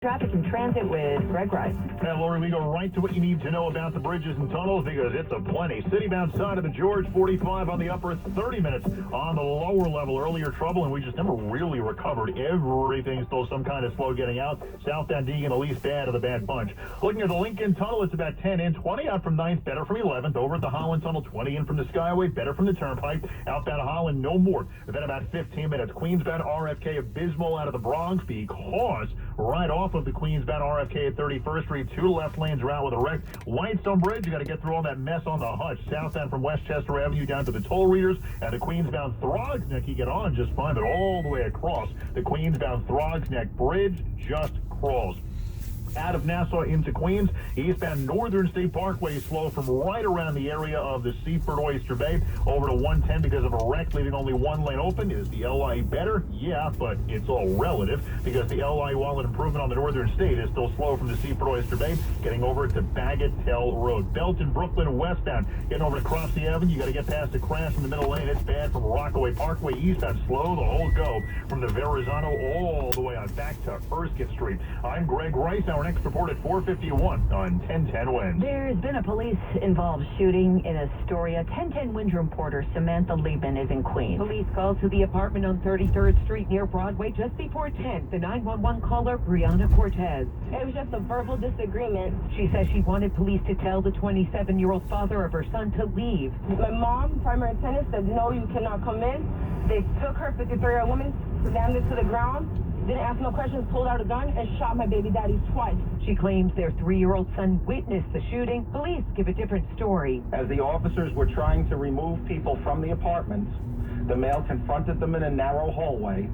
Traffic and transit with Greg Rice. And Lori, we go right to what you need to know about the bridges and tunnels because it's a plenty. City-bound side of the George, 45 on the upper, 30 minutes on the lower level. Earlier trouble, and we just never really recovered. Everything still some kind of slow getting out. Southbound Deegan, the least bad of the bad bunch. Looking at the Lincoln Tunnel, it's about 10 in, 20 out from 9th, better from 11th. Over at the Holland Tunnel, 20 in from the Skyway, better from the Turnpike. Outbound Holland, no more than about 15 minutes. Queensbound RFK, abysmal out of the Bronx because right off of the Queensbound RFK at 31st Street, two left lanes are out with a wreck. Whitestone Bridge, you got to get through all that mess on the hutch. Southbound from Westchester Avenue down to the toll readers, and the Queensbound Throgs Neck, you get on just fine, but all the way across the Queensbound Throgs Neck Bridge just crawls. Out of Nassau into Queens, eastbound Northern State Parkway is slow from right around the area of the Seaford Oyster Bay over to 110 because of a wreck, leaving only one lane open. Is the LI better? Yeah, but it's all relative because the LI, while an improvement on the Northern State, is still slow from the Seaford Oyster Bay, getting over to Bagatelle Road. Belton, Brooklyn, westbound, getting over to Crofty Avenue. You got to get past the crash in the middle lane. It's bad from Rockaway Parkway eastbound, slow the whole go from the Verrazano all the way on back to Erskine Street. I'm Greg Rice. Our next report at 4:51 on 1010 Wins. There's been a police-involved shooting in Astoria. 1010 Wins reporter Samantha Liebman is in Queens. Police called to the apartment on 33rd Street near Broadway just before 10. The 911 caller, Brianna Cortez. It was just a verbal disagreement. She says she wanted police to tell the 27-year-old father of her son to leave. My mom, primary attendant, said, no, you cannot come in. They took her, 53-year-old woman, slammed it to the ground, didn't ask no questions, pulled out a gun, and shot my baby daddy twice. She claims their 3-year-old son witnessed the shooting. Police give a different story. As the officers were trying to remove people from the apartments, the male confronted them in a narrow hallway,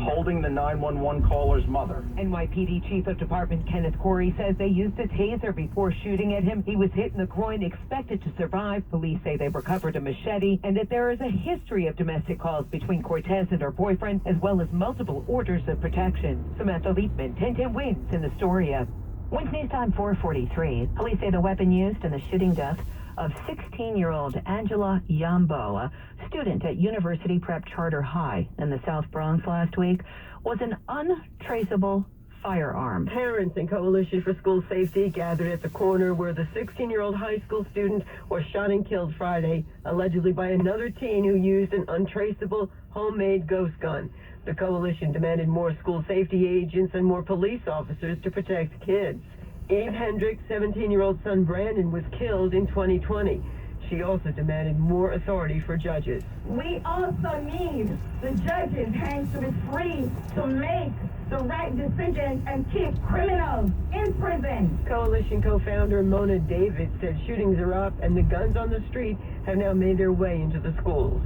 holding the 911 caller's mother. NYPD Chief of Department Kenneth Corey says they used a taser before shooting at him. He was hit in the groin, expected to survive. Police say they recovered a machete and that there is a history of domestic calls between Cortez and her boyfriend, as well as multiple orders of protection. Samantha Liebman, 1010 Wins in Astoria. Wins News Time 4:43. Police say the weapon used in the shooting death of 16-year-old Angela Yambo, a student at University Prep Charter High in the South Bronx last week, was an untraceable firearm. Parents and Coalition for School Safety gathered at the corner where the 16-year-old high school student was shot and killed Friday, allegedly by another teen who used an untraceable homemade ghost gun. The coalition demanded more school safety agents and more police officers to protect kids. Eve Hendrick's 17-year-old son Brandon was killed in 2020. She also demanded more authority for judges. We also need the judges' hands to be free to make the right decisions and keep criminals in prison. Coalition co-founder Mona David said shootings are up and the guns on the street have now made their way into the schools.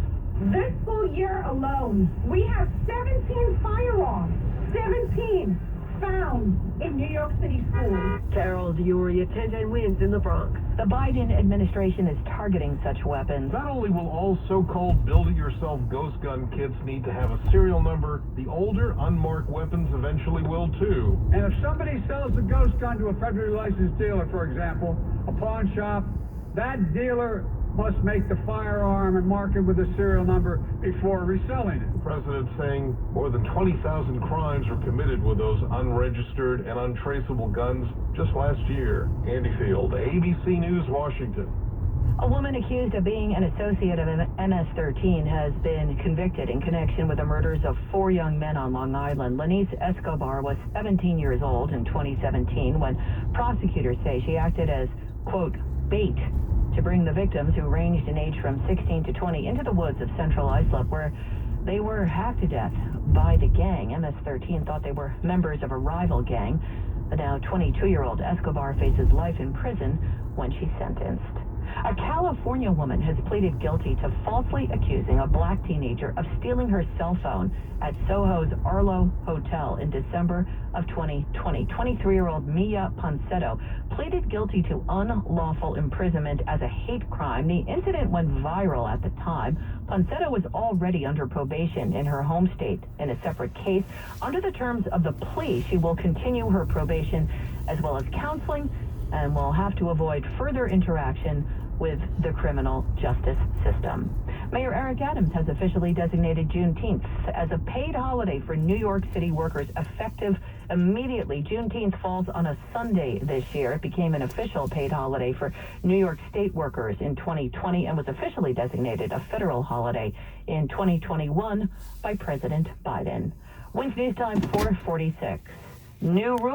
This school year alone, we have 17 firearms. 17 found in New York City schools. Carol D'Auria, 1010 Wins in the Bronx. The Biden administration is targeting such weapons. Not only will all so-called build-it-yourself ghost gun kits need to have a serial number, the older, unmarked weapons eventually will too. And if somebody sells a ghost gun to a federally licensed dealer, for example, a pawn shop, that dealer must make the firearm and mark it with a serial number before reselling it. The president's saying more than 20,000 crimes were committed with those unregistered and untraceable guns just last year. Andy Field, ABC News, Washington. A woman accused of being an associate of MS-13 has been convicted in connection with the murders of 4 young men on Long Island. Lenice Escobar was 17 years old in 2017 when prosecutors say she acted as, quote, bait to bring the victims, who ranged in age from 16 to 20, into the woods of Central Islip, where they were hacked to death by the gang. MS-13 thought they were members of a rival gang. The now 22-year-old Escobar faces life in prison when she's sentenced. A California woman has pleaded guilty to falsely accusing a black teenager of stealing her cell phone at Soho's Arlo Hotel in December of 2020. 23-year-old Mia Ponsetto pleaded guilty to unlawful imprisonment as a hate crime. The incident went viral at the time. Ponsetto was already under probation in her home state in a separate case. Under the terms of the plea, she will continue her probation as well as counseling and will have to avoid further interaction with the criminal justice system. Mayor Eric Adams has officially designated Juneteenth as a paid holiday for New York City workers effective immediately. Juneteenth falls on a Sunday this year. It became an official paid holiday for New York State workers in 2020 and was officially designated a federal holiday in 2021 by President Biden. Wednesday's time 4:46. New rules.